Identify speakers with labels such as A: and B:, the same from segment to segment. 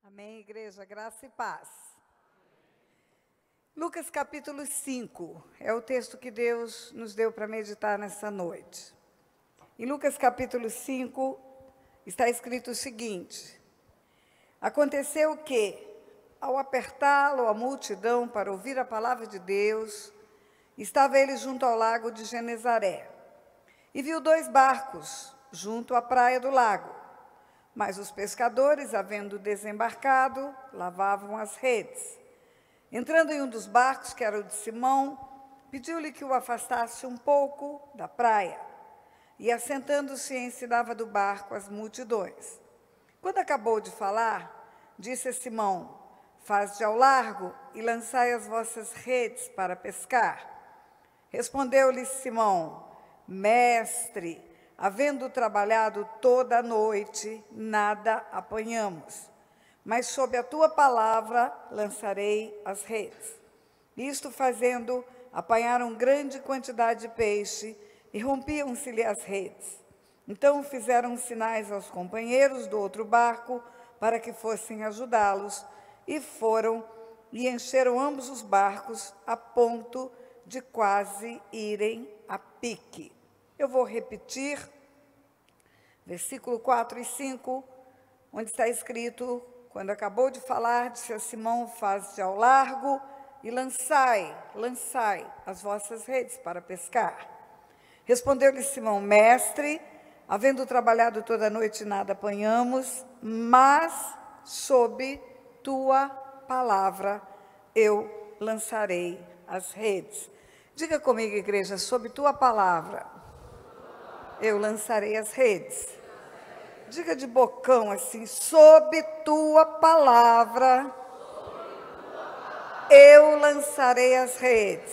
A: Amém, igreja, graça e paz. Lucas capítulo 5 é o texto que Deus nos deu para meditar nessa noite. Em Lucas capítulo 5 está escrito o seguinte: aconteceu que, ao apertá-lo a multidão para ouvir a palavra de Deus, estava ele junto ao lago de Genezaré, e viu 2 barcos junto à praia do lago. Mas os pescadores, havendo desembarcado, lavavam as redes. Entrando em um dos barcos, que era o de Simão, pediu-lhe que o afastasse um pouco da praia. E, assentando-se, ensinava do barco as multidões. Quando acabou de falar, disse a Simão: faze ao largo e lançai as vossas redes para pescar. Respondeu-lhe Simão: Mestre, havendo trabalhado toda a noite, nada apanhamos, mas sob a tua palavra lançarei as redes. Isto fazendo, apanharam grande quantidade de peixe e rompiam-se-lhe as redes. Então fizeram sinais aos companheiros do outro barco para que fossem ajudá-los, e foram e encheram ambos os barcos a ponto de quase irem a pique. Eu vou repetir, versículo 4 e 5, onde está escrito: quando acabou de falar, disse a Simão: faze ao largo e lançai as vossas redes para pescar. Respondeu-lhe Simão: Mestre, havendo trabalhado toda a noite, nada apanhamos, mas sob tua palavra eu lançarei as redes. Diga comigo, igreja: sob tua palavra eu lançarei as redes. Diga de bocão assim: sob tua palavra eu lançarei as redes.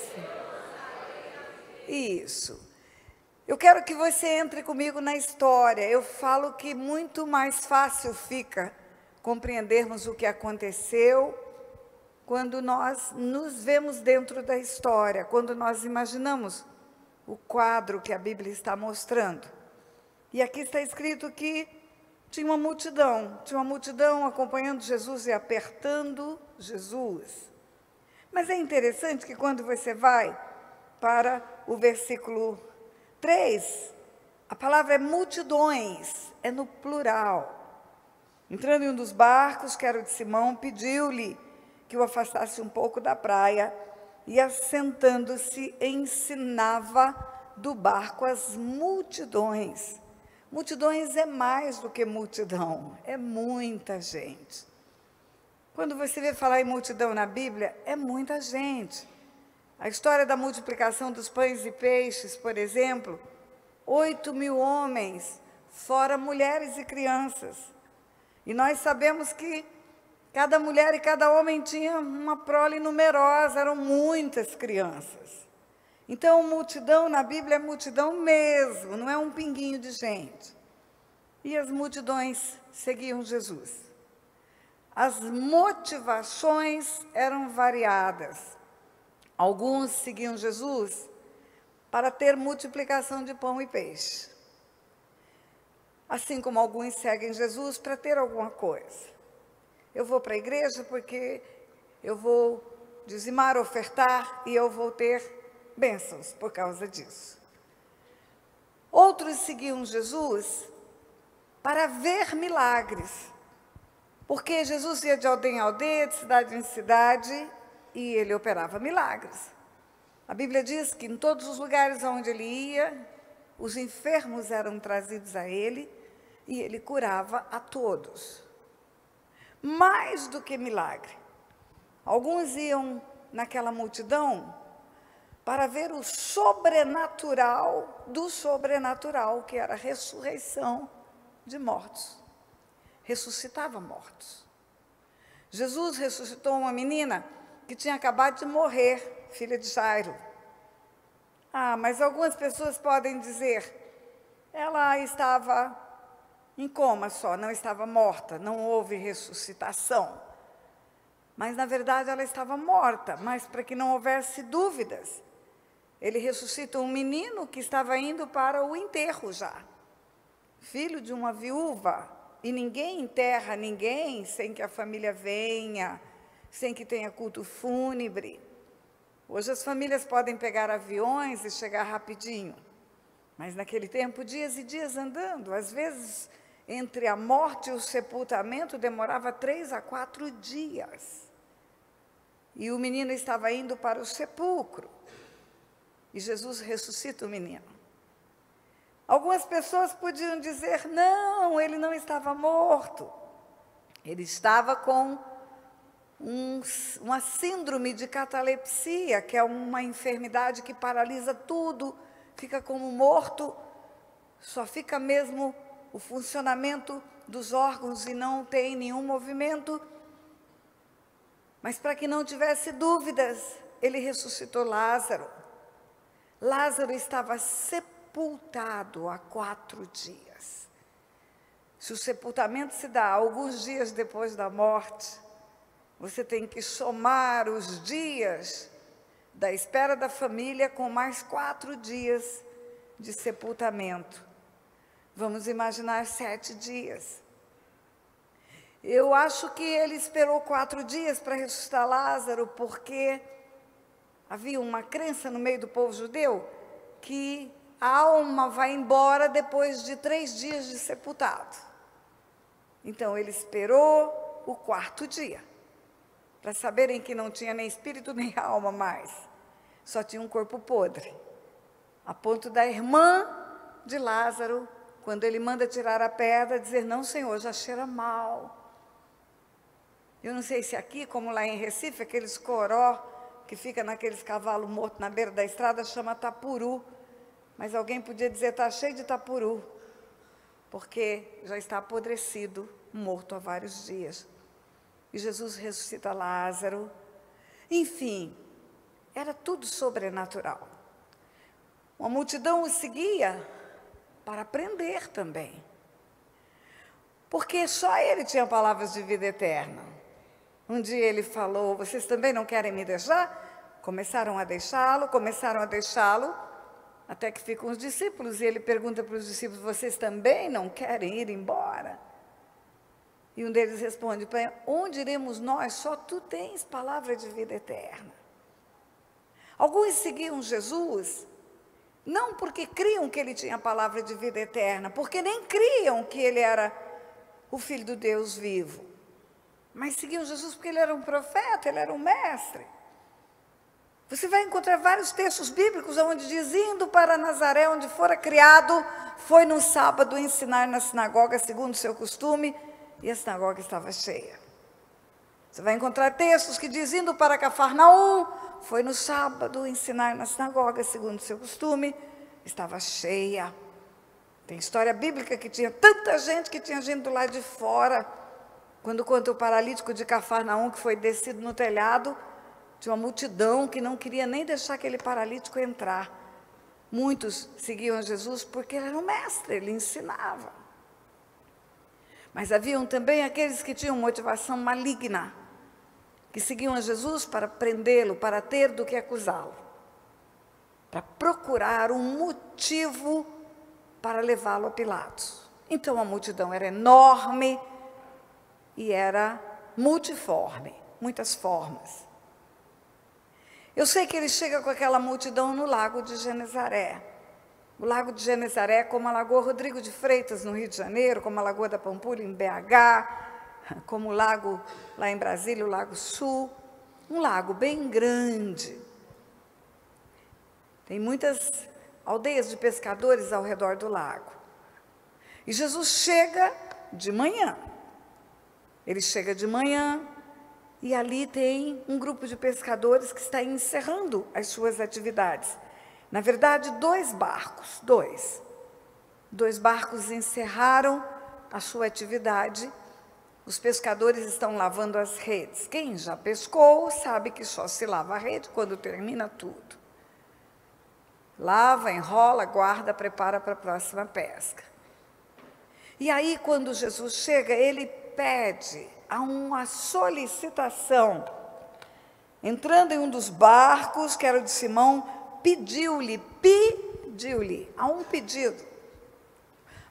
A: Isso. Eu quero que você entre comigo na história. Eu falo que muito mais fácil fica compreendermos o que aconteceu quando nós nos vemos dentro da história, quando nós imaginamos o quadro que a Bíblia está mostrando. E aqui está escrito que tinha uma multidão acompanhando Jesus e apertando Jesus. Mas é interessante que quando você vai para o versículo 3, a palavra é multidões, é no plural. Entrando em um dos barcos, que era o de Simão, pediu-lhe que o afastasse um pouco da praia, e, assentando-se, ensinava do barco as multidões. Multidões é mais do que multidão, é muita gente. Quando você vê falar em multidão na Bíblia, é muita gente. A história da multiplicação dos pães e peixes, por exemplo, 8.000 homens, fora mulheres e crianças. E nós sabemos que cada mulher e cada homem tinha uma prole numerosa, eram muitas crianças. Então, multidão na Bíblia é multidão mesmo, não é um pinguinho de gente. E as multidões seguiam Jesus. As motivações eram variadas. Alguns seguiam Jesus para ter multiplicação de pão e peixe. Assim como alguns seguem Jesus para ter alguma coisa. Eu vou para a igreja porque eu vou dizimar, ofertar, e eu vou ter bênçãos por causa disso. Outros seguiam Jesus para ver milagres, porque Jesus ia de aldeia em aldeia, de cidade em cidade, e ele operava milagres. A Bíblia diz que em todos os lugares onde ele ia, os enfermos eram trazidos a ele, e ele curava a todos. Mais do que milagre, alguns iam naquela multidão para ver o sobrenatural do sobrenatural, que era a ressurreição de mortos. Ressuscitava mortos. Jesus ressuscitou uma menina que tinha acabado de morrer, filha de Jairo. Mas algumas pessoas podem dizer: ela estava em coma só, não estava morta, não houve ressuscitação. Mas, na verdade, ela estava morta, mas para que não houvesse dúvidas, ele ressuscita um menino que estava indo para o enterro já. Filho de uma viúva, E ninguém enterra ninguém sem que a família venha, sem que tenha culto fúnebre. Hoje as famílias podem pegar aviões e chegar rapidinho, mas naquele tempo, dias e dias andando, às vezes entre a morte e o sepultamento demorava 3 a 4 dias. E o menino estava indo para o sepulcro, e Jesus ressuscita o menino. Algumas pessoas podiam dizer, não, ele não estava morto, ele estava com uma síndrome de catalepsia, que é uma enfermidade que paralisa tudo, fica como morto, só fica mesmo o funcionamento dos órgãos e não tem nenhum movimento. Mas para que não tivesse dúvidas, ele ressuscitou Lázaro. Lázaro estava sepultado há 4 dias. Se o sepultamento se dá alguns dias depois da morte, você tem que somar os dias da espera da família com mais 4 dias de sepultamento. Vamos imaginar 7 dias. Eu acho que ele esperou 4 dias para ressuscitar Lázaro, porque havia uma crença no meio do povo judeu que a alma vai embora depois de 3 dias de sepultado. Então, ele esperou o 4º dia, para saberem que não tinha nem espírito nem alma mais, só tinha um corpo podre. A ponto da irmã de Lázaro, quando ele manda tirar a pedra, dizer, não, Senhor, já cheira mal. Eu não sei se aqui, como lá em Recife, aqueles coró que fica naqueles cavalos mortos na beira da estrada, chama tapuru. Mas alguém podia dizer, está cheio de tapuru, porque já está apodrecido, morto há vários dias. E Jesus ressuscita Lázaro. Enfim, era tudo sobrenatural. Uma multidão o seguia para prender também. Porque só ele tinha palavras de vida eterna. Um dia ele falou, vocês também não querem me deixar? Começaram a deixá-lo, até que ficam os discípulos, e ele pergunta para os discípulos, vocês também não querem ir embora? E um deles responde, onde iremos nós? Só tu tens palavra de vida eterna. Alguns seguiam Jesus, não porque criam que ele tinha palavra de vida eterna, porque nem criam que ele era o Filho do Deus vivo. Mas seguiam Jesus porque ele era um profeta, ele era um mestre. Você vai encontrar vários textos bíblicos onde diz, indo para Nazaré, onde fora criado, foi no sábado ensinar na sinagoga, segundo o seu costume, e a sinagoga estava cheia. Você vai encontrar textos que diz, indo para Cafarnaum, foi no sábado ensinar na sinagoga, segundo o seu costume, estava cheia. Tem história bíblica que tinha tanta gente que tinha gente do lado de fora. Quando conta o paralítico de Cafarnaum, que foi descido no telhado, tinha uma multidão que não queria nem deixar aquele paralítico entrar. Muitos seguiam Jesus porque ele era um mestre, ele ensinava. Mas haviam também aqueles que tinham motivação maligna, que seguiam a Jesus para prendê-lo, para ter do que acusá-lo, para procurar um motivo para levá-lo a Pilatos. Então a multidão era enorme e era multiforme, muitas formas. Eu sei que ele chega com aquela multidão no Lago de Genezaré. O Lago de Genezaré é como a Lagoa Rodrigo de Freitas, no Rio de Janeiro, como a Lagoa da Pampulha, em BH, como o lago lá em Brasília, o Lago Sul. Um lago bem grande. Tem muitas aldeias de pescadores ao redor do lago. E Jesus chega de manhã. Ele chega de manhã e ali tem um grupo de pescadores que está encerrando as suas atividades. Na verdade, 2 barcos, dois barcos encerraram a sua atividade. Os pescadores estão lavando as redes. Quem já pescou sabe que só se lava a rede quando termina tudo. Lava, enrola, guarda, prepara para a próxima pesca. E aí, quando Jesus chega, ele pede a uma solicitação. Entrando em um dos barcos, que era o de Simão, pediu-lhe, há um pedido.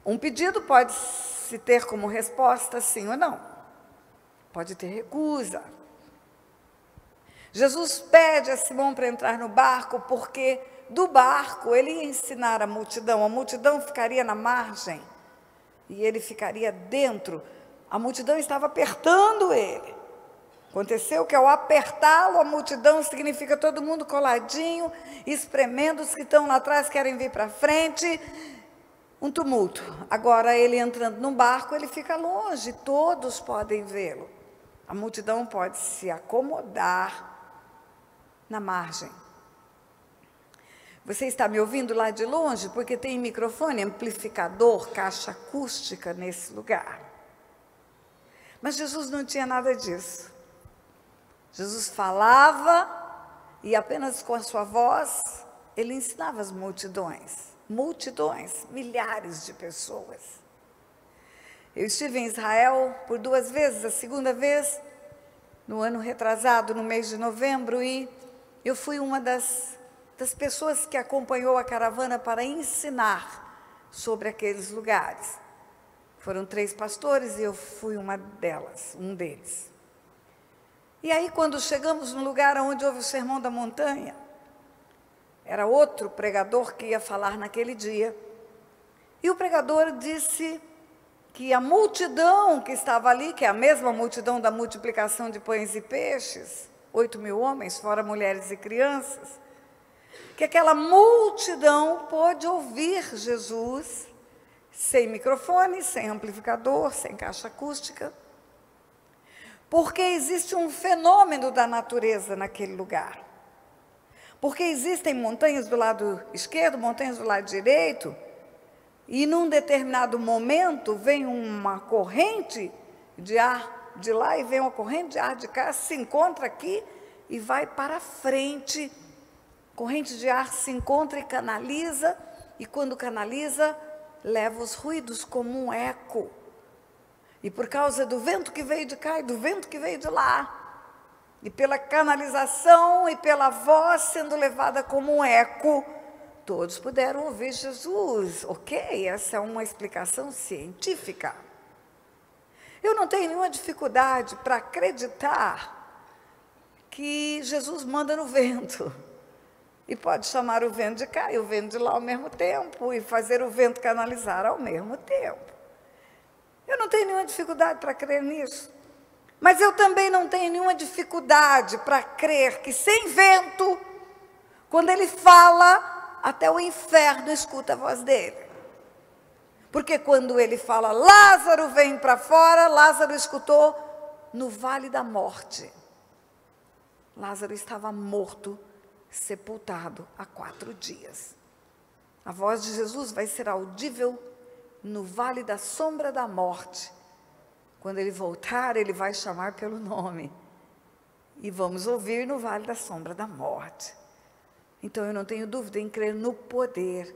A: Um pedido pode se ter como resposta sim ou não. Pode ter recusa. Jesus pede a Simão para entrar no barco, porque do barco ele ia ensinar a multidão ficaria na margem, e ele ficaria dentro. A multidão estava apertando ele. Aconteceu que ao apertá-lo, a multidão significa todo mundo coladinho, espremendo, os que estão lá atrás querem vir para frente, um tumulto. Agora ele entrando no barco, ele fica longe, todos podem vê-lo. A multidão pode se acomodar na margem. Você está me ouvindo lá de longe? Porque tem microfone, amplificador, caixa acústica nesse lugar. Mas Jesus não tinha nada disso. Jesus falava e apenas com a sua voz, ele ensinava as multidões, milhares de pessoas. Eu estive em Israel por 2 vezes, a segunda vez no ano retrasado, no mês de novembro, e eu fui uma das pessoas que acompanhou a caravana para ensinar sobre aqueles lugares. Foram 3 pastores e eu fui um deles. E aí, quando chegamos no lugar onde houve o Sermão da Montanha, era outro pregador que ia falar naquele dia, e o pregador disse que a multidão que estava ali, que é a mesma multidão da multiplicação de pães e peixes, 8.000 homens, fora mulheres e crianças, que aquela multidão pôde ouvir Jesus sem microfone, sem amplificador, sem caixa acústica, porque existe um fenômeno da natureza naquele lugar. Porque existem montanhas do lado esquerdo, montanhas do lado direito, e num determinado momento vem uma corrente de ar de lá e vem uma corrente de ar de cá, se encontra aqui e vai para frente. Corrente de ar se encontra e canaliza, e quando canaliza, leva os ruídos como um eco. E por causa do vento que veio de cá e do vento que veio de lá, e pela canalização e pela voz sendo levada como um eco, todos puderam ouvir Jesus. Ok, essa é uma explicação científica. Eu não tenho nenhuma dificuldade para acreditar que Jesus manda no vento. E pode chamar o vento de cá e o vento de lá ao mesmo tempo, e fazer o vento canalizar ao mesmo tempo. Eu não tenho nenhuma dificuldade para crer nisso. Mas eu também não tenho nenhuma dificuldade para crer que sem vento, quando ele fala, até o inferno escuta a voz dele. Porque quando ele fala, Lázaro vem para fora, Lázaro escutou no vale da morte. Lázaro estava morto, sepultado há 4 dias. A voz de Jesus vai ser audível no vale da sombra da morte. Quando ele voltar, ele vai chamar pelo nome. E vamos ouvir no vale da sombra da morte. Então eu não tenho dúvida em crer no poder.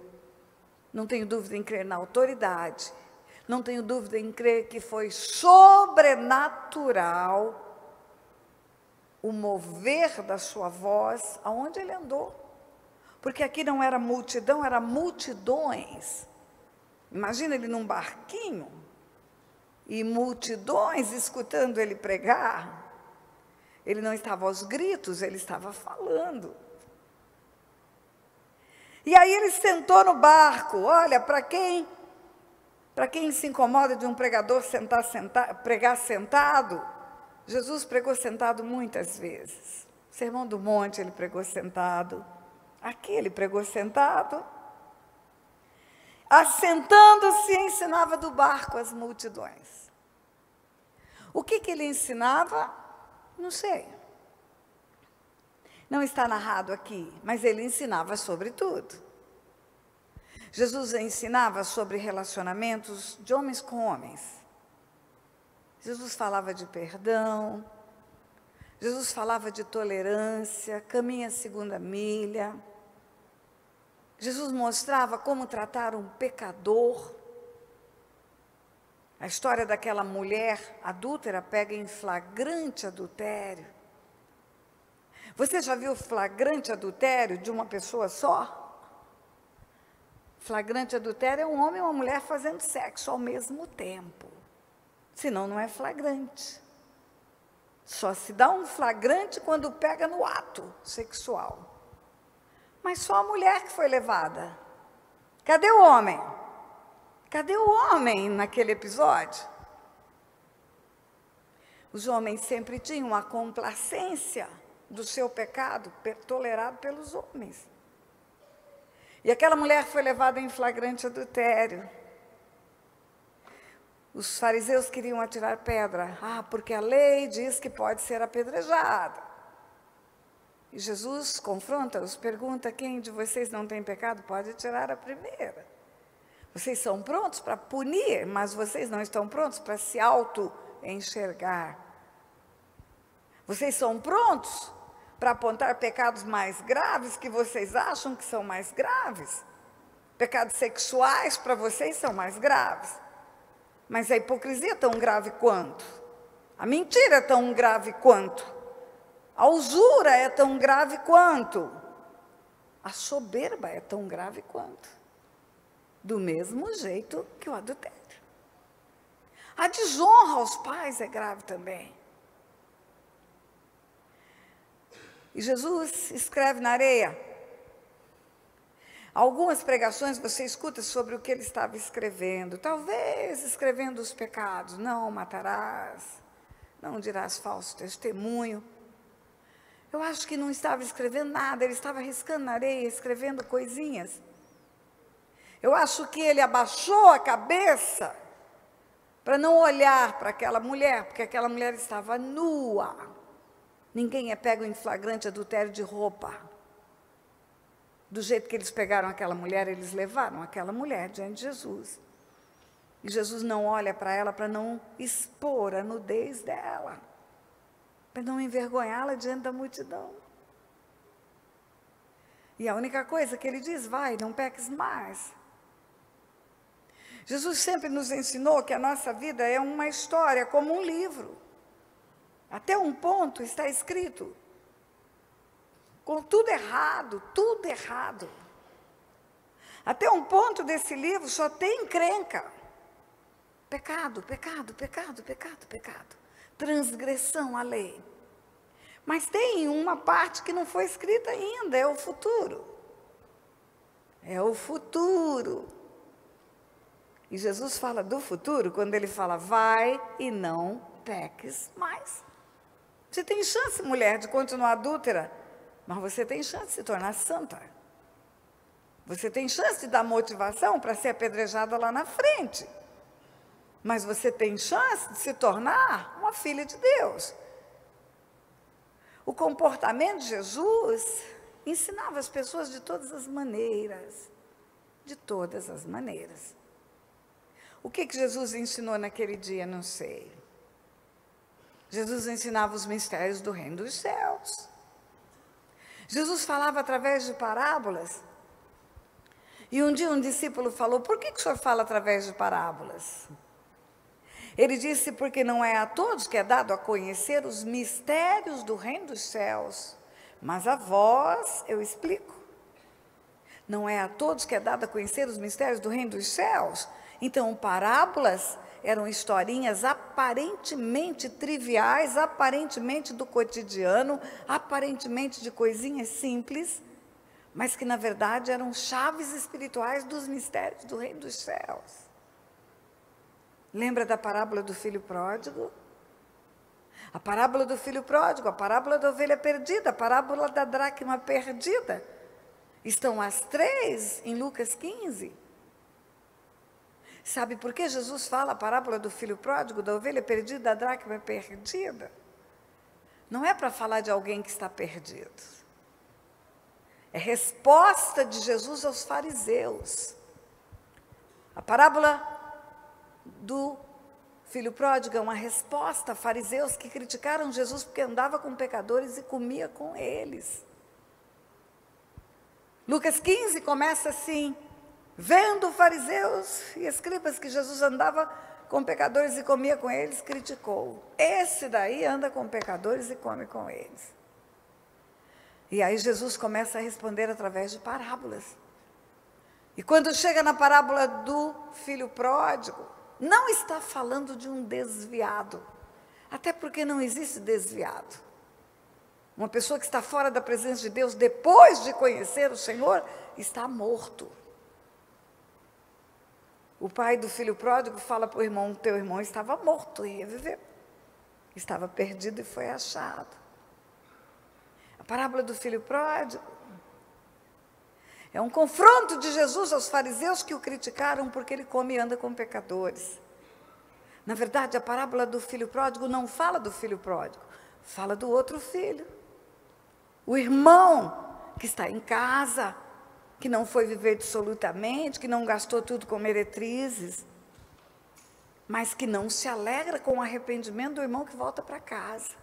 A: Não tenho dúvida em crer na autoridade. Não tenho dúvida em crer que foi sobrenatural o mover da sua voz aonde ele andou. Porque aqui não era multidão, era multidões. Imagina ele num barquinho e multidões escutando ele pregar. Ele não estava aos gritos, ele estava falando. E aí ele sentou no barco. Olha, para quem se incomoda de um pregador pregar sentado, Jesus pregou sentado muitas vezes. O Sermão do Monte ele pregou sentado. Aqui ele pregou sentado. Assentando-se, ensinava do barco as multidões. O que ele ensinava? Não sei. Não está narrado aqui, mas ele ensinava sobre tudo. Jesus ensinava sobre relacionamentos de homens com homens. Jesus falava de perdão. Jesus falava de tolerância, caminha a 2ª milha. Jesus mostrava como tratar um pecador. A história daquela mulher adúltera pega em flagrante adultério. Você já viu flagrante adultério de uma pessoa só? Flagrante adultério é um homem e uma mulher fazendo sexo ao mesmo tempo. Senão não é flagrante. Só se dá um flagrante quando pega no ato sexual. Mas só a mulher que foi levada. Cadê o homem? Cadê o homem naquele episódio? Os homens sempre tinham a complacência do seu pecado tolerado pelos homens. E aquela mulher foi levada em flagrante adultério. Os fariseus queriam atirar pedra. Porque a lei diz que pode ser apedrejada. E Jesus confronta-os, pergunta: quem de vocês não tem pecado pode atirar a primeira. Vocês são prontos para punir, mas vocês não estão prontos para se auto-enxergar. Vocês são prontos para apontar pecados mais graves que vocês acham que são mais graves. Pecados sexuais para vocês são mais graves. Mas a hipocrisia é tão grave quanto. A mentira é tão grave quanto. A usura é tão grave quanto. A soberba é tão grave quanto. Do mesmo jeito que o adultério. A desonra aos pais é grave também. E Jesus escreve na areia. Algumas pregações você escuta sobre o que ele estava escrevendo. Talvez escrevendo os pecados. Não matarás, não dirás falso testemunho. Eu acho que não estava escrevendo nada, ele estava riscando na areia, escrevendo coisinhas. Eu acho que ele abaixou a cabeça para não olhar para aquela mulher, porque aquela mulher estava nua. Ninguém é pego em flagrante adultério de roupa. Do jeito que eles pegaram aquela mulher, eles levaram aquela mulher diante de Jesus. E Jesus não olha para ela para não expor a nudez dela, para não envergonhá-la diante da multidão. E a única coisa que ele diz: vai, não peques mais. Jesus sempre nos ensinou que a nossa vida é uma história, como um livro. Até um ponto está escrito. Com tudo errado, tudo errado. Até um ponto desse livro só tem encrenca. Pecado, pecado, pecado, pecado, pecado. Transgressão à lei. Mas tem uma parte que não foi escrita ainda, é o futuro. É o futuro. E Jesus fala do futuro quando ele fala: vai e não peques mais. Você tem chance, mulher, de continuar adúltera, mas você tem chance de se tornar santa. Você tem chance de dar motivação para ser apedrejada lá na frente. Mas você tem chance de se tornar uma filha de Deus. O comportamento de Jesus ensinava as pessoas de todas as maneiras. De todas as maneiras. O que Jesus ensinou naquele dia? Não sei. Jesus ensinava os mistérios do reino dos céus. Jesus falava através de parábolas. E um dia um discípulo falou: por que o senhor fala através de parábolas? Ele disse: porque não é a todos que é dado a conhecer os mistérios do reino dos céus, mas a vós eu explico. Não é a todos que é dado a conhecer os mistérios do reino dos céus. Então, parábolas eram historinhas aparentemente triviais, aparentemente do cotidiano, aparentemente de coisinhas simples, mas que, na verdade, eram chaves espirituais dos mistérios do reino dos céus. Lembra da parábola do filho pródigo? A parábola do filho pródigo, a parábola da ovelha perdida, a parábola da dracma perdida. Estão as três em Lucas 15. Sabe por que Jesus fala a parábola do filho pródigo, da ovelha perdida, da dracma perdida? Não é para falar de alguém que está perdido. É resposta de Jesus aos fariseus. A parábola do filho pródigo é uma resposta a fariseus que criticaram Jesus porque andava com pecadores e comia com eles. Lucas 15 começa assim: vendo fariseus e escribas que Jesus andava com pecadores e comia com eles, criticou. Esse daí anda com pecadores e come com eles. E aí Jesus começa a responder através de parábolas. E quando chega na parábola do filho pródigo, não está falando de um desviado, até porque não existe desviado. Uma pessoa que está fora da presença de Deus, depois de conhecer o Senhor, está morto. O pai do filho pródigo fala para o irmão: teu irmão estava morto e reviveu. Estava perdido e foi achado. A parábola do filho pródigo é um confronto de Jesus aos fariseus que o criticaram porque ele come e anda com pecadores. Na verdade, a parábola do filho pródigo não fala do filho pródigo, fala do outro filho. O irmão que está em casa, que não foi viver dissolutamente, que não gastou tudo com meretrizes, mas que não se alegra com o arrependimento do irmão que volta para casa.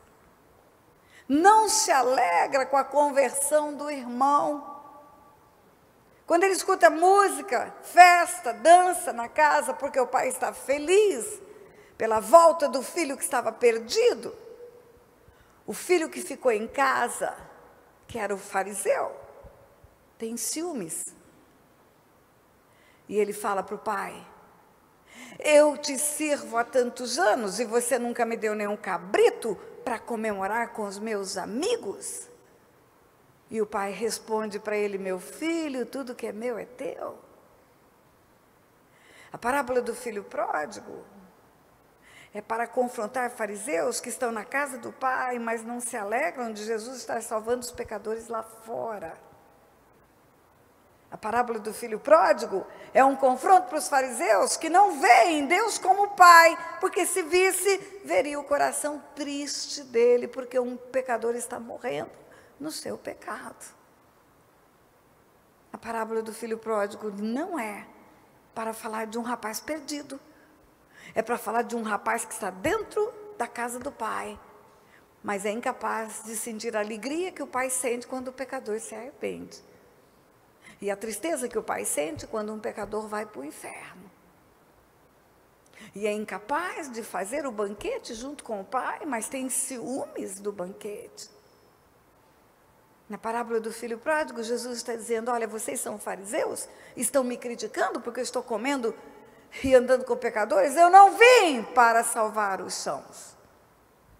A: Não se alegra com a conversão do irmão. Quando ele escuta música, festa, dança na casa, porque o pai está feliz pela volta do filho que estava perdido, o filho que ficou em casa, que era o fariseu, tem ciúmes. E ele fala para o pai: eu te sirvo há tantos anos e você nunca me deu nenhum cabrito para comemorar com os meus amigos? E o pai responde para ele: meu filho, tudo que é meu é teu. A parábola do filho pródigo é para confrontar fariseus que estão na casa do pai, mas não se alegram de Jesus estar salvando os pecadores lá fora. A parábola do filho pródigo é um confronto para os fariseus que não veem Deus como pai, porque se visse, veria o coração triste dele, porque um pecador está morrendo no seu pecado. A parábola do filho pródigo não é para falar de um rapaz perdido, é para falar de um rapaz que está dentro da casa do pai, mas é incapaz de sentir a alegria que o pai sente quando o pecador se arrepende. E a tristeza que o pai sente quando um pecador vai para o inferno. E é incapaz de fazer o banquete junto com o pai, mas tem ciúmes do banquete. Na parábola do filho pródigo, Jesus está dizendo: olha, vocês são fariseus, estão me criticando porque eu estou comendo e andando com pecadores. Eu não vim para salvar os sãos,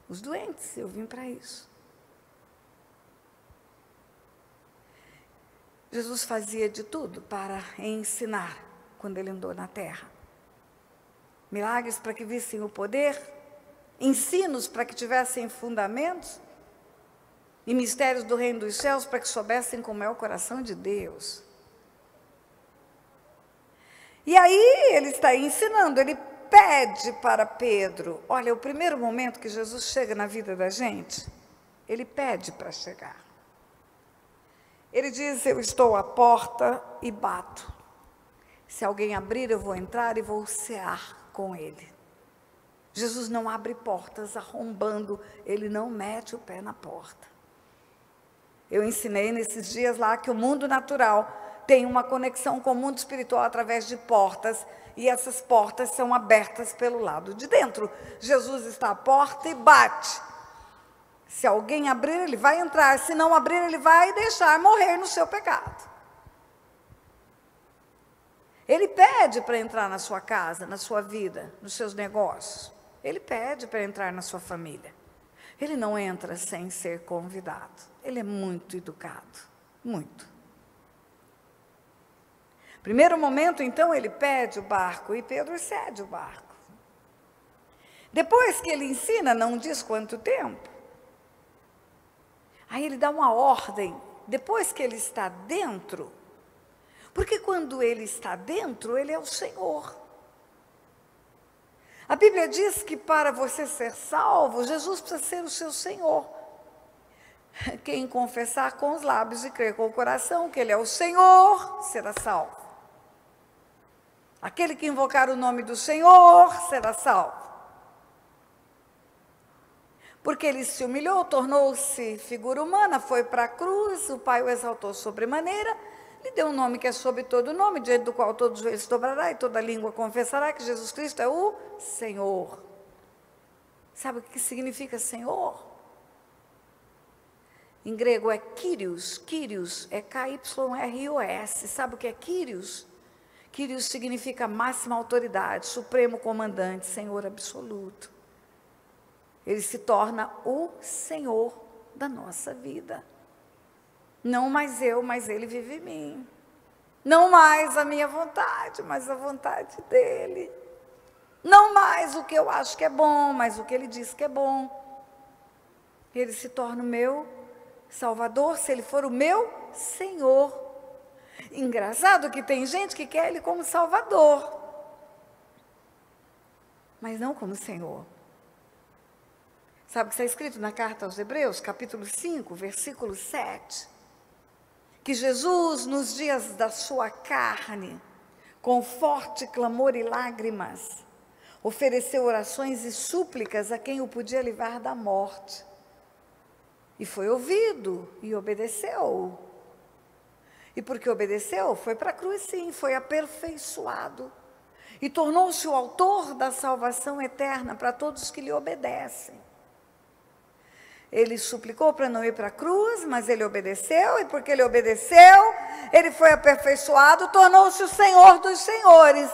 A: os doentes, eu vim para isso. Jesus fazia de tudo para ensinar quando ele andou na terra. Milagres para que vissem o poder, ensinos para que tivessem fundamentos, e mistérios do reino dos céus para que soubessem como é o coração de Deus. E aí ele está ensinando, ele pede para Pedro. Olha, o primeiro momento que Jesus chega na vida da gente, ele pede para chegar. Ele diz: eu estou à porta e bato. Se alguém abrir, eu vou entrar e vou cear com ele. Jesus não abre portas arrombando, ele não mete o pé na porta. Eu ensinei nesses dias lá que o mundo natural tem uma conexão com o mundo espiritual através de portas, e essas portas são abertas pelo lado de dentro. Jesus está à porta e bate. Se alguém abrir, ele vai entrar. Se não abrir, ele vai deixar morrer no seu pecado. Ele pede para entrar na sua casa, na sua vida, nos seus negócios. Ele pede para entrar na sua família. Ele não entra sem ser convidado. Ele é muito educado, muito. Primeiro momento, então, ele pede o barco e Pedro cede o barco. Depois que ele ensina, não diz quanto tempo. Aí ele dá uma ordem, depois que ele está dentro, porque quando ele está dentro, ele é o Senhor. A Bíblia diz que para você ser salvo, Jesus precisa ser o seu Senhor. Quem confessar com os lábios e crer com o coração que Ele é o Senhor, será salvo. Aquele que invocar o nome do Senhor, será salvo. Porque ele se humilhou, tornou-se figura humana, foi para a cruz, o Pai o exaltou sobremaneira, lhe deu um nome que é sobre todo nome, diante do qual todos os joelhos dobrará e toda língua confessará que Jesus Cristo é o Senhor. Sabe o que significa Senhor? Em grego é Kyrios, Kyrios é K-Y-R-I-O-S. Sabe o que é Kyrios? Kyrios significa máxima autoridade, supremo comandante, Senhor absoluto. Ele se torna o Senhor da nossa vida. Não mais eu, mas Ele vive em mim. Não mais a minha vontade, mas a vontade dEle. Não mais o que eu acho que é bom, mas o que Ele diz que é bom. Ele se torna o meu Salvador, se Ele for o meu Senhor. Engraçado que tem gente que quer Ele como Salvador, mas não como Senhor. Sabe o que está escrito na carta aos Hebreus, capítulo 5, versículo 7? Que Jesus, nos dias da sua carne, com forte clamor e lágrimas, ofereceu orações e súplicas a quem o podia livrar da morte. E foi ouvido e obedeceu. E porque obedeceu, foi para a cruz, sim, foi aperfeiçoado. E tornou-se o autor da salvação eterna para todos que lhe obedecem. Ele suplicou para não ir para a cruz, mas ele obedeceu, e porque ele obedeceu, ele foi aperfeiçoado, tornou-se o Senhor dos senhores.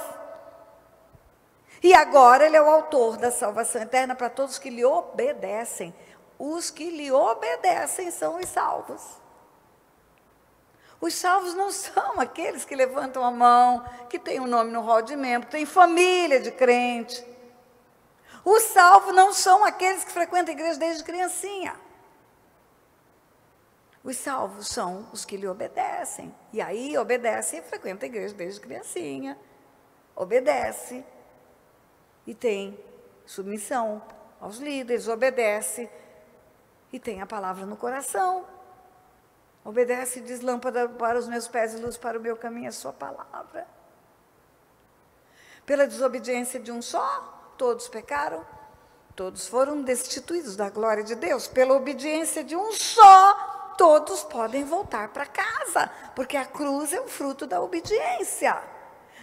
A: E agora ele é o autor da salvação eterna para todos que lhe obedecem. Os que lhe obedecem são os salvos. Os salvos não são aqueles que levantam a mão, que têm um nome no rol de membro, que têm família de crente. Os salvos não são aqueles que frequentam a igreja desde criancinha. Os salvos são os que lhe obedecem. E aí obedecem e frequentam a igreja desde criancinha. Obedece e tem submissão aos líderes, obedece e tem a palavra no coração. Obedece e diz: lâmpada para os meus pés e luz para o meu caminho, a sua palavra. Pela desobediência de um só, todos pecaram, todos foram destituídos da glória de Deus. Pela obediência de um só, todos podem voltar para casa, porque a cruz é o fruto da obediência.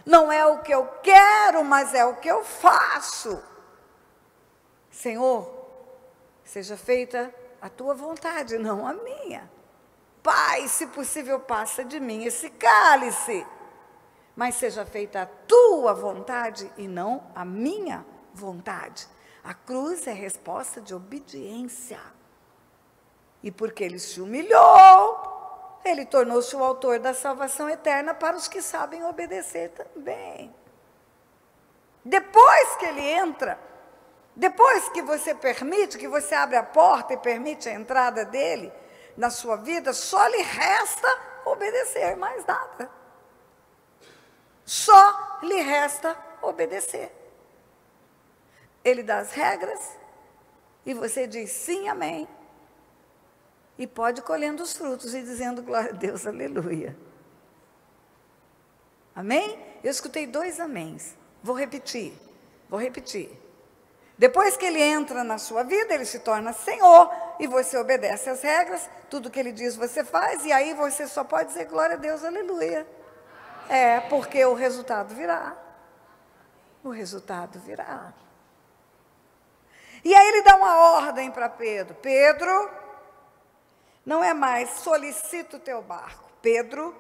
A: Não é o que eu quero, mas é o que eu faço. Senhor, seja feita a tua vontade, não a minha. Pai, se possível, passa de mim esse cálice, mas seja feita a tua vontade e não a minha vontade. A cruz é resposta de obediência. E porque ele se humilhou, ele tornou-se o autor da salvação eterna para os que sabem obedecer também. Depois que ele entra, depois que você permite, que você abre a porta e permite a entrada dele na sua vida, só lhe resta obedecer, mais nada. Só lhe resta obedecer. Ele dá as regras e você diz sim, amém. E pode ir colhendo os frutos e dizendo glória a Deus, aleluia. Amém? Eu escutei 2 améns. Vou repetir. Depois que ele entra na sua vida, ele se torna Senhor e você obedece às regras, tudo que ele diz você faz, e aí você só pode dizer glória a Deus, aleluia. Porque o resultado virá. O resultado virá. E aí ele dá uma ordem para Pedro. Pedro, não é mais solicita o teu barco. Pedro,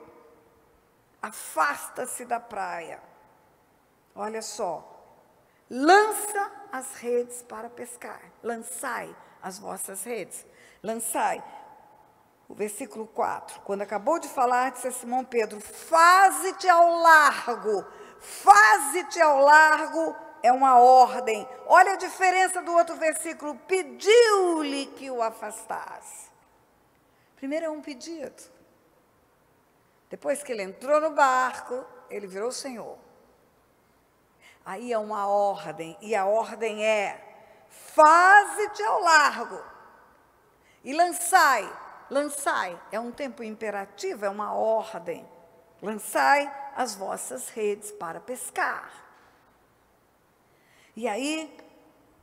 A: afasta-se da praia. Olha só. Lança as redes para pescar. Lançai as vossas redes. Lançai. O versículo 4. Quando acabou de falar, disse a Simão Pedro: faze-te ao largo. Faze-te ao largo é uma ordem. Olha a diferença do outro versículo. Pediu-lhe que o afastasse. Primeiro é um pedido. Depois que ele entrou no barco, ele virou Senhor. Aí é uma ordem, e a ordem é: faze-te ao largo e lançai. Lançai é um tempo imperativo, é uma ordem. Lançai as vossas redes para pescar. E aí,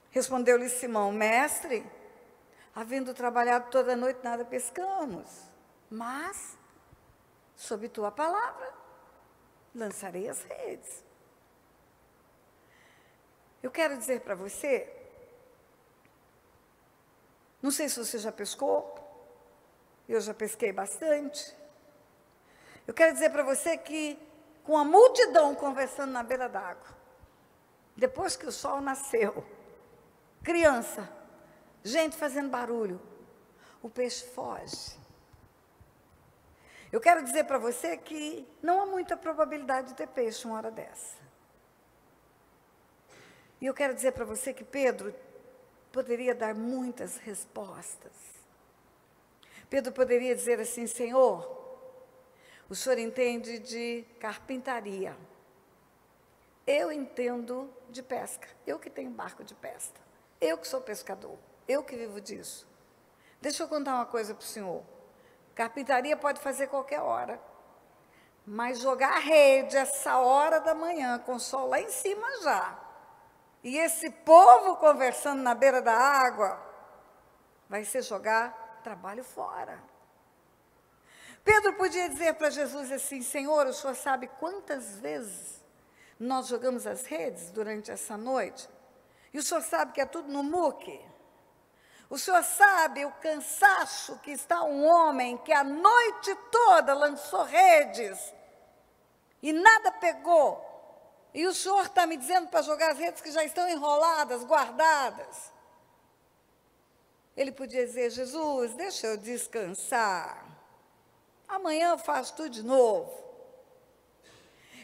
A: respondeu-lhe Simão: mestre, havendo trabalhado toda a noite, nada pescamos, mas, sob tua palavra, lançarei as redes. Eu quero dizer para você, não sei se você já pescou, eu já pesquei bastante. Eu quero dizer para você que com a multidão conversando na beira d'água. Depois que o sol nasceu, criança, gente fazendo barulho, o peixe foge. Eu quero dizer para você que não há muita probabilidade de ter peixe uma hora dessa. E eu quero dizer para você que Pedro poderia dar muitas respostas. Pedro poderia dizer assim: Senhor, o Senhor entende de carpintaria. Eu entendo de pesca. Eu que tenho barco de pesca. Eu que sou pescador. Eu que vivo disso. Deixa eu contar uma coisa para o senhor. Carpintaria pode fazer qualquer hora. Mas jogar a rede essa hora da manhã, com o sol lá em cima já, e esse povo conversando na beira da água, vai ser jogar trabalho fora. Pedro podia dizer para Jesus assim: Senhor, o Senhor sabe quantas vezes nós jogamos as redes durante essa noite? E o Senhor sabe que é tudo no muque? O Senhor sabe o cansaço que está um homem que a noite toda lançou redes e nada pegou? E o Senhor está me dizendo para jogar as redes que já estão enroladas, guardadas. Ele podia dizer: Jesus, deixa eu descansar. Amanhã eu faço tudo de novo.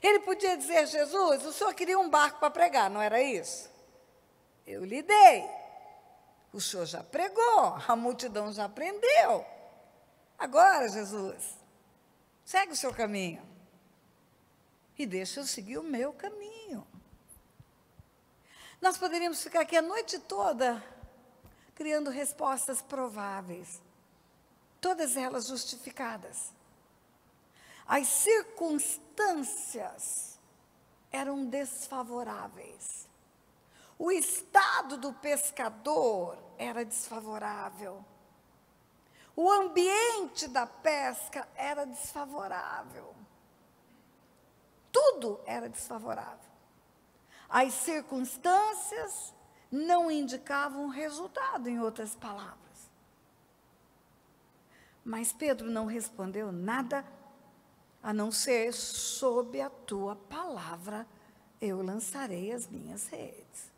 A: Ele podia dizer: Jesus, o senhor queria um barco para pregar, não era isso? Eu lhe dei. O senhor já pregou, a multidão já aprendeu. Agora, Jesus, segue o seu caminho. E deixa eu seguir o meu caminho. Nós poderíamos ficar aqui a noite toda criando respostas prováveis, todas elas justificadas. As circunstâncias eram desfavoráveis. O estado do pescador era desfavorável. O ambiente da pesca era desfavorável. Tudo era desfavorável. As circunstâncias não indicavam resultado, em outras palavras. Mas Pedro não respondeu nada, a não ser: sob a tua palavra eu lançarei as minhas redes.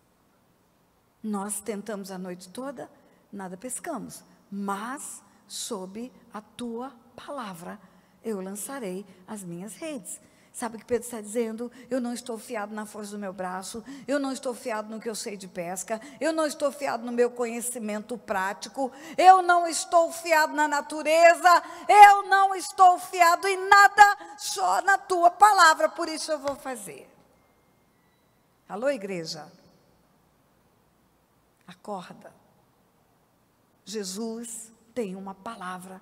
A: Nós tentamos a noite toda, nada pescamos, mas sob a tua palavra eu lançarei as minhas redes. Sabe o que Pedro está dizendo? Eu não estou fiado na força do meu braço, eu não estou fiado no que eu sei de pesca, eu não estou fiado no meu conhecimento prático, eu não estou fiado na natureza, eu não estou fiado em nada, só na tua palavra, por isso eu vou fazer. Alô, igreja? Acorda. Jesus tem uma palavra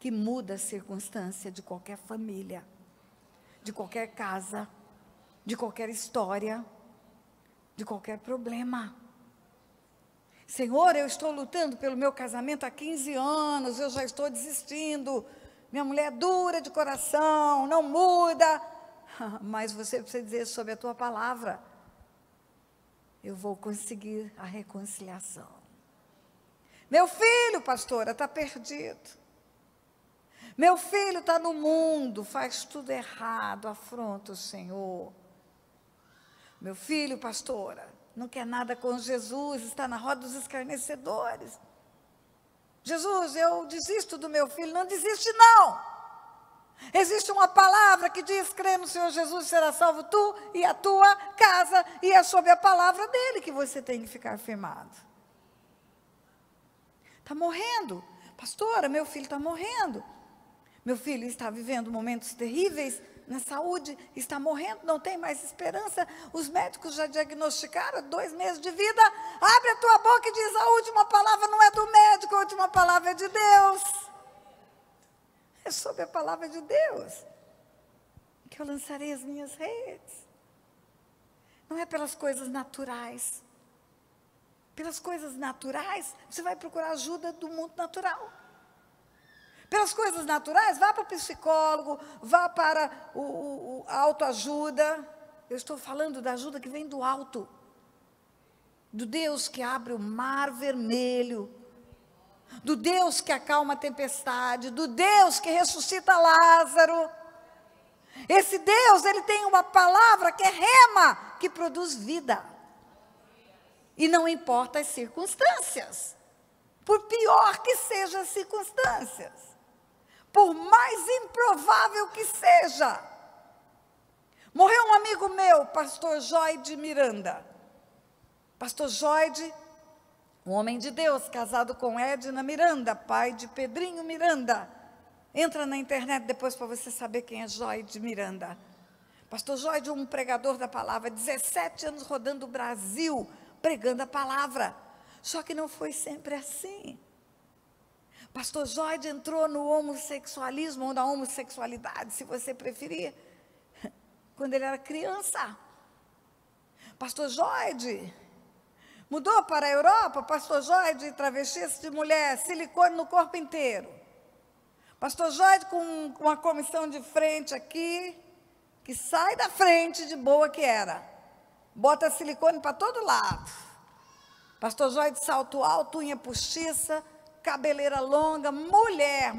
A: que muda a circunstância de qualquer família, de qualquer casa, de qualquer história, de qualquer problema. Senhor, eu estou lutando pelo meu casamento há 15 anos, eu já estou desistindo, minha mulher é dura de coração, não muda. Mas você precisa dizer: sobre a tua palavra eu vou conseguir a reconciliação. Meu filho, pastora, está perdido. Meu filho está no mundo, faz tudo errado, afronta o Senhor. Meu filho, pastora, não quer nada com Jesus, está na roda dos escarnecedores. Jesus, eu desisto do meu filho. Não desiste, não. Existe uma palavra que diz: crê no Senhor Jesus, será salvo tu e a tua casa, e é sobre a palavra dele que você tem que ficar firmado. Está morrendo. Pastora, meu filho está morrendo. Meu filho está vivendo momentos terríveis na saúde, está morrendo, não tem mais esperança. Os médicos já diagnosticaram 2 meses de vida. Abre a tua boca e diz: a última palavra não é do médico, a última palavra é de Deus. É sobre a palavra de Deus que eu lançarei as minhas redes. Não é pelas coisas naturais. Pelas coisas naturais, você vai procurar ajuda do mundo natural. Pelas coisas naturais, vá para o psicólogo, vá para a autoajuda. Eu estou falando da ajuda que vem do alto. Do Deus que abre o mar vermelho. Do Deus que acalma a tempestade. Do Deus que ressuscita Lázaro. Esse Deus, ele tem uma palavra que é rema, que produz vida. E não importa as circunstâncias, por pior que sejam as circunstâncias, por mais improvável que seja. Morreu um amigo meu, pastor Joide Miranda. Pastor Joide, um homem de Deus, casado com Edna Miranda, pai de Pedrinho Miranda. Entra na internet depois para você saber quem é Joide Miranda. Pastor Joide, um pregador da palavra, 17 anos rodando o Brasil, pregando a palavra. Só que não foi sempre assim. Pastor Joide entrou no homossexualismo, ou na homossexualidade, se você preferir, quando ele era criança. Pastor Joide mudou para a Europa. Pastor Joide, travesti-se de mulher, silicone no corpo inteiro. Pastor Joide com uma comissão de frente aqui, que sai da frente de boa que era. Bota silicone para todo lado. Pastor Joide de salto alto, unha postiça, cabeleira longa, mulher,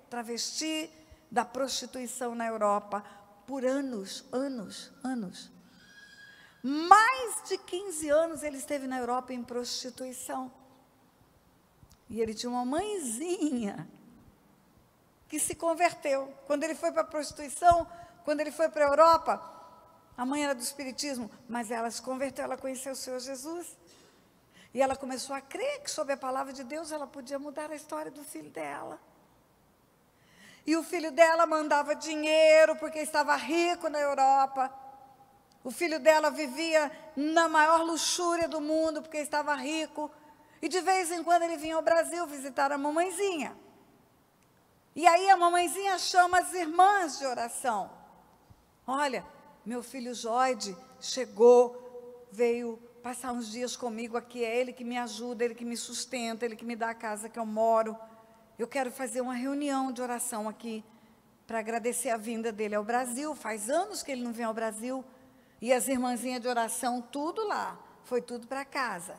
A: travesti da prostituição na Europa por anos. Mais de 15 anos ele esteve na Europa em prostituição. E ele tinha uma mãezinha que se converteu. Quando ele foi para a prostituição, quando ele foi para a Europa, a mãe era do espiritismo, mas ela se converteu, ela conheceu o Senhor Jesus. E ela começou a crer que sob a palavra de Deus ela podia mudar a história do filho dela. E o filho dela mandava dinheiro porque estava rico na Europa. O filho dela vivia na maior luxúria do mundo porque estava rico. E de vez em quando ele vinha ao Brasil visitar a mamãezinha. E aí a mamãezinha chama as irmãs de oração. Olha, meu filho Joide chegou, veio passar uns dias comigo aqui, é ele que me ajuda, ele que me sustenta, ele que me dá a casa que eu moro. Eu quero fazer uma reunião de oração aqui, para agradecer a vinda dele ao Brasil. Faz anos que ele não vem ao Brasil. E as irmãzinhas de oração, tudo lá, foi tudo para casa.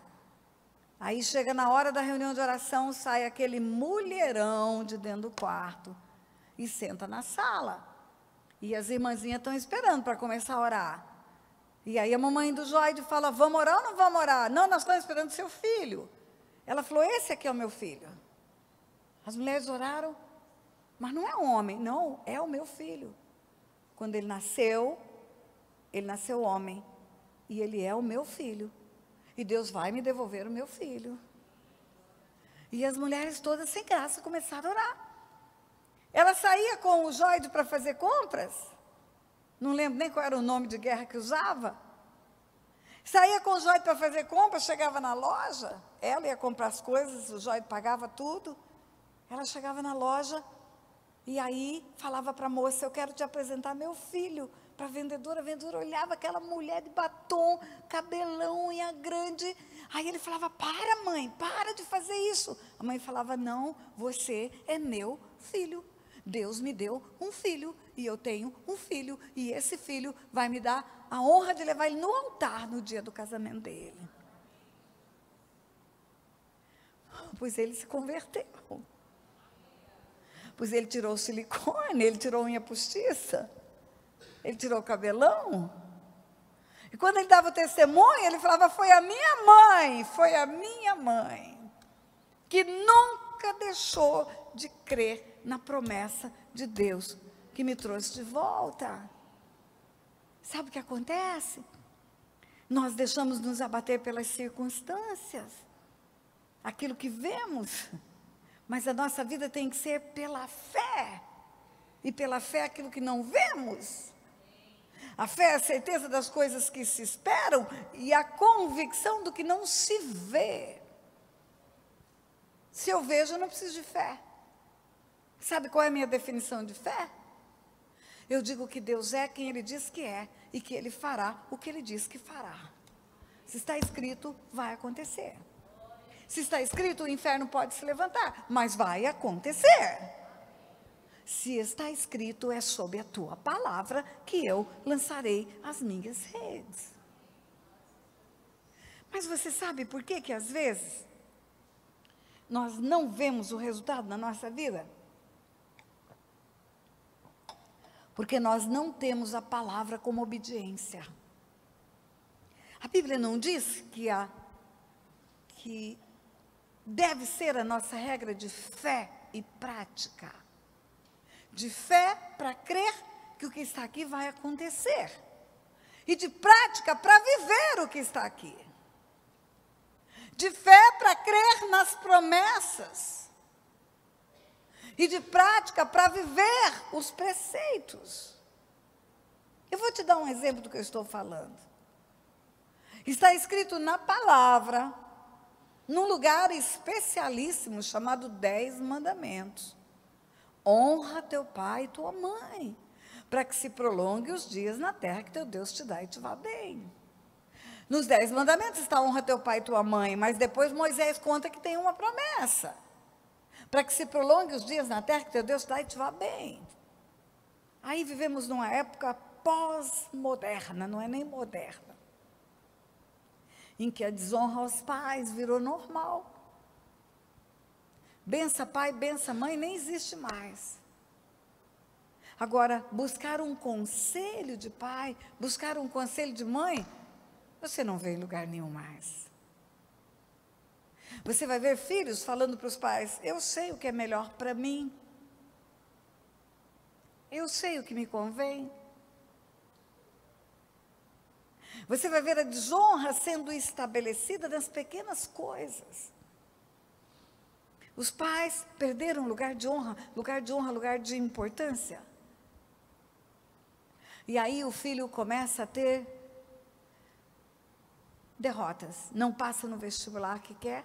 A: Aí chega na hora da reunião de oração, sai aquele mulherão de dentro do quarto e senta na sala. E as irmãzinhas estão esperando para começar a orar. E aí a mamãe do Joide fala, vamos orar ou não vamos orar? Não, nós estamos esperando seu filho. Ela falou, esse aqui é o meu filho. As mulheres oraram, mas não é um homem, não, é o meu filho. Quando ele nasceu homem, e ele é o meu filho. E Deus vai me devolver o meu filho. E as mulheres todas sem graça começaram a orar. Ela saía com o Joide para fazer compras. Não lembro nem qual era o nome de guerra que usava. Saía com o Joide para fazer compras, chegava na loja. Ela ia comprar as coisas, o Joide pagava tudo. Ela chegava na loja e aí falava para a moça, eu quero te apresentar meu filho. Para a vendedora olhava aquela mulher de batom, cabelão, unha grande. Aí ele falava, para mãe, para de fazer isso. A mãe falava, não, você é meu filho. Deus me deu um filho e eu tenho um filho. E esse filho vai me dar a honra de levar ele no altar no dia do casamento dele. Pois ele se converteu. Pois ele tirou o silicone, ele tirou a unha postiça. Ele tirou o cabelão. E quando ele dava o testemunho, ele falava, foi a minha mãe, que nunca deixou de crer na promessa de Deus, que me trouxe de volta. Sabe o que acontece? Nós deixamos nos abater pelas circunstâncias, aquilo que vemos, mas a nossa vida tem que ser pela fé, e pela fé aquilo que não vemos. A fé é a certeza das coisas que se esperam e a convicção do que não se vê. Se eu vejo, eu não preciso de fé. Sabe qual é a minha definição de fé? Eu digo que Deus é quem Ele diz que é e que Ele fará o que Ele diz que fará. Se está escrito, vai acontecer. Se está escrito, o inferno pode se levantar, mas vai acontecer. Se está escrito, é sob a tua palavra que eu lançarei as minhas redes. Mas você sabe por que às vezes nós não vemos o resultado na nossa vida? Porque nós não temos a palavra como obediência. A Bíblia não diz que deve ser a nossa regra de fé e prática. De fé para crer que o que está aqui vai acontecer. E de prática para viver o que está aqui. De fé para crer nas promessas. E de prática para viver os preceitos. Eu vou te dar um exemplo do que eu estou falando. Está escrito na palavra, num lugar especialíssimo chamado 10 Mandamentos. Honra teu pai e tua mãe, para que se prolongue os dias na terra que teu Deus te dá e te vá bem. Nos 10 Mandamentos está honra teu pai e tua mãe, mas depois Moisés conta que tem uma promessa. Para que se prolongue os dias na terra que teu Deus te dá e te vá bem. Aí vivemos numa época pós-moderna, não é nem moderna, em que a desonra aos pais virou normal. Bença pai, bença mãe, nem existe mais. Agora, buscar um conselho de pai, buscar um conselho de mãe, você não vê em lugar nenhum mais. Você vai ver filhos falando para os pais, eu sei o que é melhor para mim. Eu sei o que me convém. Você vai ver a desonra sendo estabelecida nas pequenas coisas. Os pais perderam lugar de honra, lugar de importância. E aí o filho começa a ter derrotas. Não passa no vestibular que quer.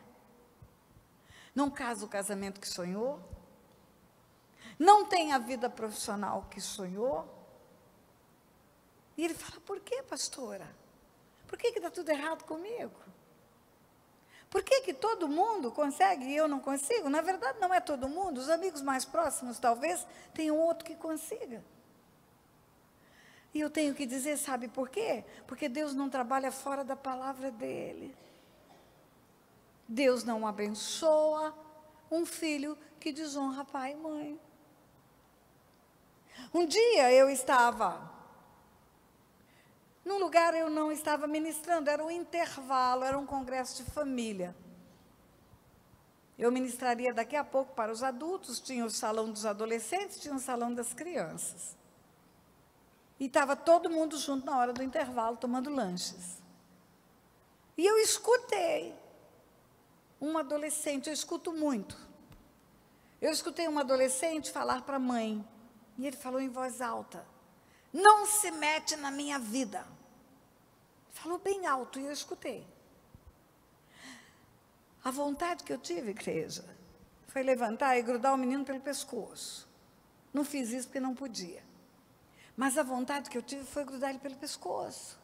A: Não casa o casamento que sonhou. Não tem a vida profissional que sonhou. E ele fala, por que, pastora? Por que está tudo errado comigo? Por que todo mundo consegue e eu não consigo? Na verdade, não é todo mundo. Os amigos mais próximos, talvez, tenham outro que consiga. E eu tenho que dizer, sabe por quê? Porque Deus não trabalha fora da palavra dele. Deus não abençoa um filho que desonra pai e mãe. Um dia eu estava num lugar, eu não estava ministrando, era um intervalo, era um congresso de família. Eu ministraria daqui a pouco para os adultos, tinha o salão dos adolescentes, tinha o salão das crianças. E estava todo mundo junto na hora do intervalo, tomando lanches. E eu escutei um adolescente, eu escuto muito. Eu escutei um adolescente falar para a mãe, e ele falou em voz alta, não se mete na minha vida. Falou bem alto e eu escutei. A vontade que eu tive, igreja, foi levantar e grudar o menino pelo pescoço. Não fiz isso porque não podia. Mas a vontade que eu tive foi grudar ele pelo pescoço.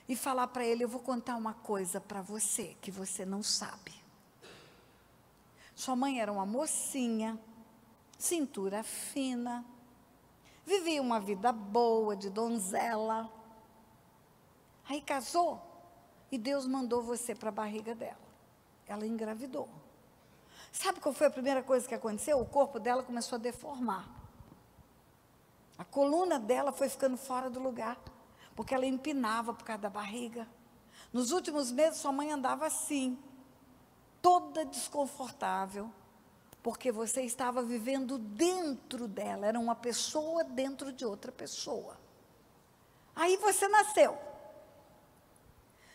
A: E falar para ele, eu vou contar uma coisa para você, que você não sabe. Sua mãe era uma mocinha, cintura fina, vivia uma vida boa, de donzela. Aí casou, e Deus mandou você para a barriga dela. Ela engravidou. Sabe qual foi a primeira coisa que aconteceu? O corpo dela começou a deformar. A coluna dela foi ficando fora do lugar, porque ela empinava por causa da barriga. Nos últimos meses, sua mãe andava assim, toda desconfortável, porque você estava vivendo dentro dela, era uma pessoa dentro de outra pessoa. Aí você nasceu.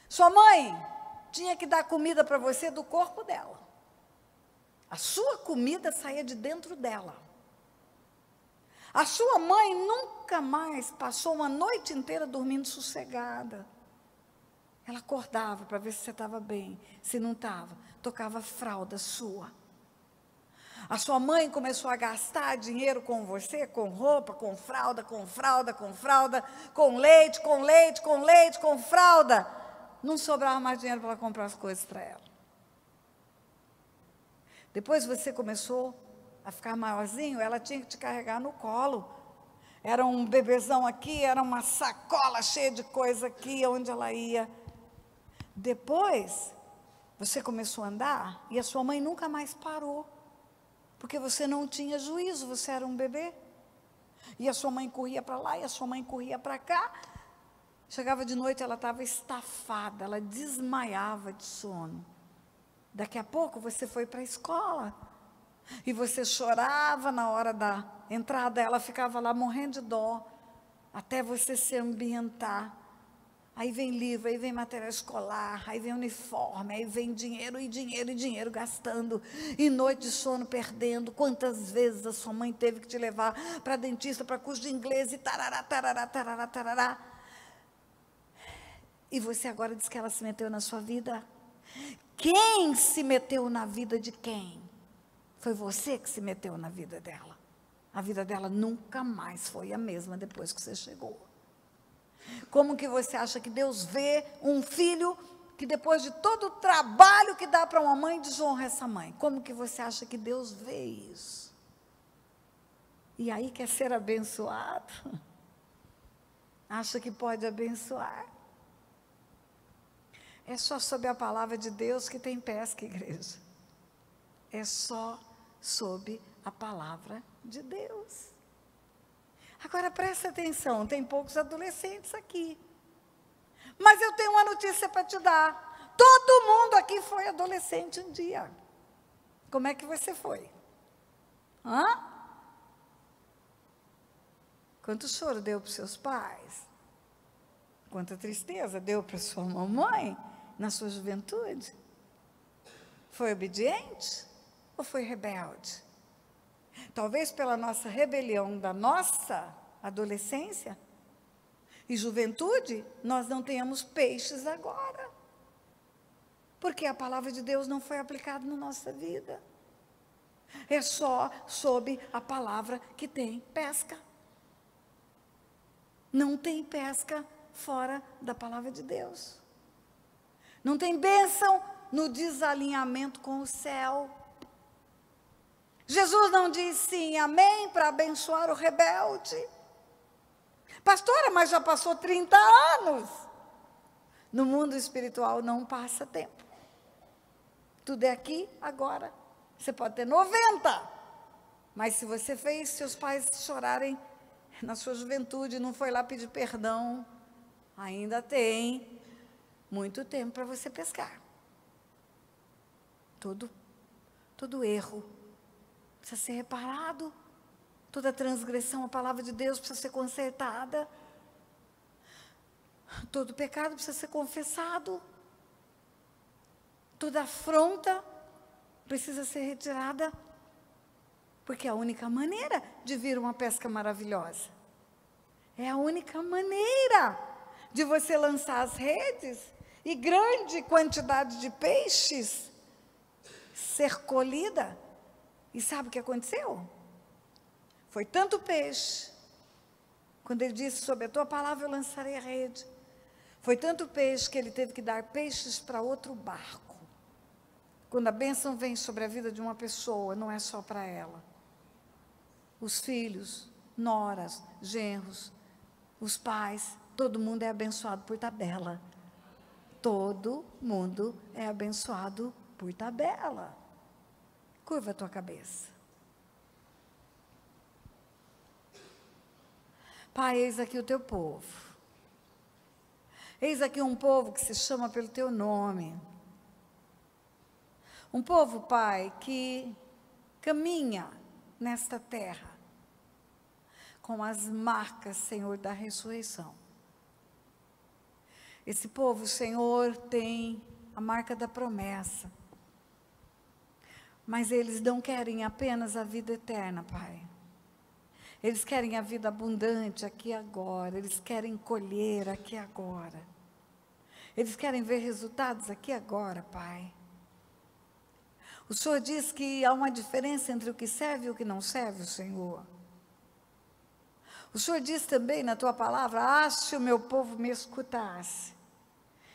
A: Sua mãe tinha que dar comida para você do corpo dela. A sua comida saía de dentro dela. A sua mãe nunca mais passou uma noite inteira dormindo sossegada. Ela acordava para ver se você estava bem, se não estava, tocava a fralda sua. A sua mãe começou a gastar dinheiro com você, com roupa, com fralda, com fralda, com fralda, com leite, com leite, com leite, com fralda. Não sobrava mais dinheiro para comprar as coisas para ela. Depois você começou a ficar maiorzinho, ela tinha que te carregar no colo. Era um bebezão aqui, era uma sacola cheia de coisa aqui, onde ela ia. Depois, você começou a andar e a sua mãe nunca mais parou. Porque você não tinha juízo, você era um bebê. E a sua mãe corria para lá, e a sua mãe corria para cá. Chegava de noite, ela estava estafada, ela desmaiava de sono. Daqui a pouco você foi para a escola. E você chorava na hora da entrada, ela ficava lá morrendo de dó, até você se ambientar. Aí vem livro, aí vem material escolar, aí vem uniforme, aí vem dinheiro e dinheiro e dinheiro gastando, e noite de sono perdendo. Quantas vezes a sua mãe teve que te levar para dentista, para curso de inglês e tarará, tarará, tarará, tarará. E você agora diz que ela se meteu na sua vida? Quem se meteu na vida de quem? Foi você que se meteu na vida dela. A vida dela nunca mais foi a mesma depois que você chegou. Como que você acha que Deus vê um filho que depois de todo o trabalho que dá para uma mãe, desonra essa mãe? Como que você acha que Deus vê isso? E aí quer ser abençoado? Acha que pode abençoar? É só sob a palavra de Deus que tem pesca, igreja. É só sob a palavra de Deus. Agora presta atenção, tem poucos adolescentes aqui. Mas eu tenho uma notícia para te dar. Todo mundo aqui foi adolescente um dia. Como é que você foi? Hã? Quanto choro deu para os seus pais? Quanta tristeza deu para sua mamãe na sua juventude? Foi obediente ou foi rebelde? Talvez pela nossa rebelião da nossa adolescência e juventude, nós não tenhamos peixes agora. Porque a palavra de Deus não foi aplicada na nossa vida. É só sob a palavra que tem pesca. Não tem pesca fora da palavra de Deus. Não tem bênção no desalinhamento com o céu. Jesus não diz sim, amém, para abençoar o rebelde. Pastora, mas já passou 30 anos. No mundo espiritual não passa tempo. Tudo é aqui, agora. Você pode ter 90. Mas se você fez seus pais chorarem na sua juventude, não foi lá pedir perdão, ainda tem muito tempo para você pescar. Todo erro precisa ser reparado. Toda transgressão à palavra de Deus precisa ser consertada. Todo pecado precisa ser confessado. Toda afronta precisa ser retirada. Porque é a única maneira de vir uma pesca maravilhosa. É a única maneira de você lançar as redes e grande quantidade de peixes ser colhida. E sabe o que aconteceu? Foi tanto peixe, quando ele disse, sob a tua palavra eu lançarei a rede. Foi tanto peixe que ele teve que dar peixes para outro barco. Quando a bênção vem sobre a vida de uma pessoa, não é só para ela. Os filhos, noras, genros, os pais, todo mundo é abençoado por tabela. Todo mundo é abençoado por tabela. Curva a tua cabeça. Pai, eis aqui o teu povo. Eis aqui um povo que se chama pelo teu nome. Um povo, Pai, que caminha nesta terra com as marcas, Senhor, da ressurreição. Esse povo, Senhor, tem a marca da promessa. Mas eles não querem apenas a vida eterna, Pai. Eles querem a vida abundante aqui e agora. Eles querem colher aqui e agora. Eles querem ver resultados aqui e agora, Pai. O Senhor diz que há uma diferença entre o que serve e o que não serve o Senhor. O Senhor diz também na tua palavra, se o meu povo me escutasse.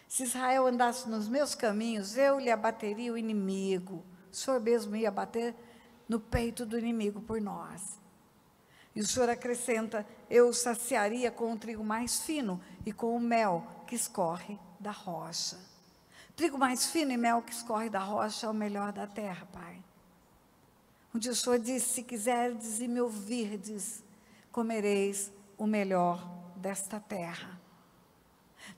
A: Se Israel andasse nos meus caminhos, eu lhe abateria o inimigo. O Senhor mesmo ia bater no peito do inimigo por nós. E o Senhor acrescenta, eu o saciaria com o trigo mais fino e com o mel que escorre da rocha. Trigo mais fino e mel que escorre da rocha é o melhor da terra, Pai. Onde o Senhor disse, se quiserdes e me ouvirdes, comereis o melhor desta terra.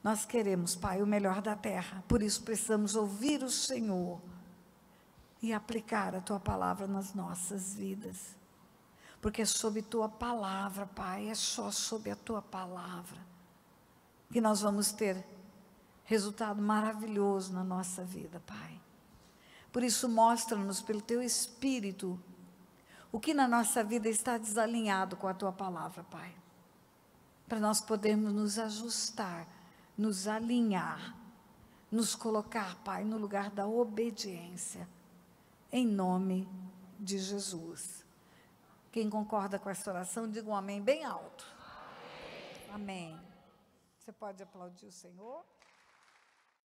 A: Nós queremos, Pai, o melhor da terra, por isso precisamos ouvir o Senhor e aplicar a Tua palavra nas nossas vidas. Porque é sob Tua palavra, Pai, é só sob a Tua palavra que nós vamos ter resultado maravilhoso na nossa vida, Pai. Por isso, mostra-nos pelo Teu Espírito o que na nossa vida está desalinhado com a Tua palavra, Pai. Para nós podermos nos ajustar, nos alinhar, nos colocar, Pai, no lugar da obediência. Em nome de Jesus. Quem concorda com essa oração, diga um amém bem alto. Amém. Você pode aplaudir o Senhor?